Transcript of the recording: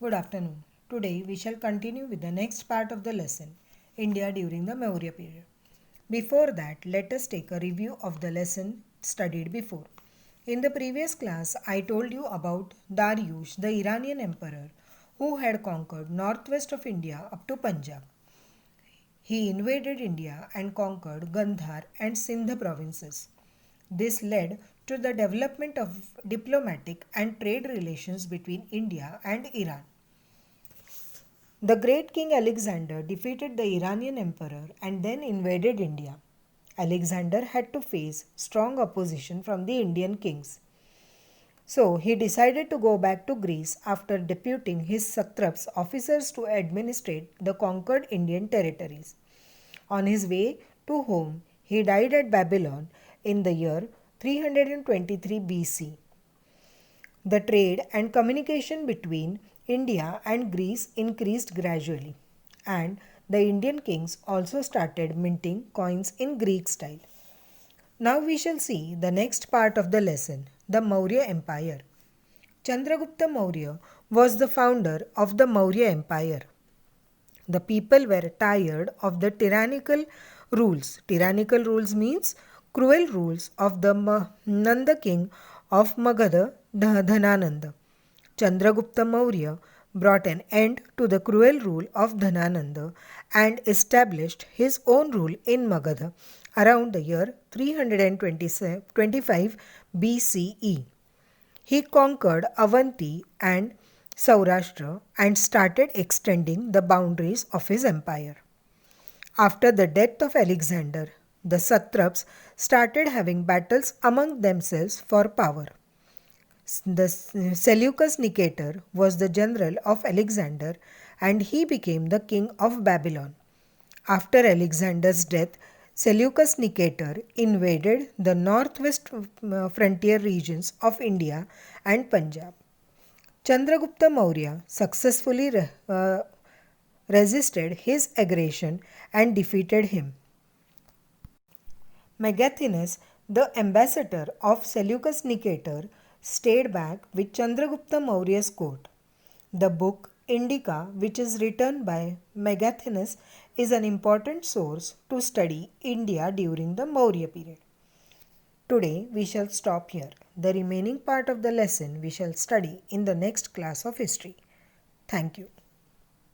Good afternoon. Today we shall continue with the next part of the lesson, India during the Maurya period. Before that, let us take a review of the lesson studied before. In the previous class, I told you about Dariush, the Iranian emperor, who had conquered northwest of India up to Punjab. He invaded India and conquered Gandhar and Sindh provinces. This led to the development of diplomatic and trade relations between India and Iran. The great King Alexander defeated the Iranian emperor and then invaded India. Alexander had to face strong opposition from the Indian kings. So he decided to go back to Greece after deputing his satraps officers to administrate the conquered Indian territories. On his way to home, he died at Babylon in the year 323 BC. The trade and communication between India and Greece increased gradually, and the Indian kings also started minting coins in Greek style. Now we shall see the next part of the lesson, the Maurya Empire. Chandragupta Maurya was the founder of the Maurya Empire. The people were tired of the tyrannical rules. Tyrannical rules means cruel rules of the Nanda king of Magadha, Dhanananda. Chandragupta Maurya brought an end to the cruel rule of Dhanananda and established his own rule in Magadha around the year 325 BCE. He conquered Avanti and Saurashtra and started extending the boundaries of his empire. After the death of Alexander, the satraps started having battles among themselves for power. The Seleucus Nicator was the general of Alexander and he became the king of Babylon. After Alexander's death, Seleucus Nicator invaded the northwest frontier regions of India and Punjab. Chandragupta Maurya successfully resisted his aggression and defeated him. Megasthenes, the ambassador of Seleucus Nicator, stayed back with Chandragupta Maurya's court. The book Indica, which is written by Megasthenes, is an important source to study India during the Maurya period. Today we shall stop here. The remaining part of the lesson we shall study in the next class of history. Thank you.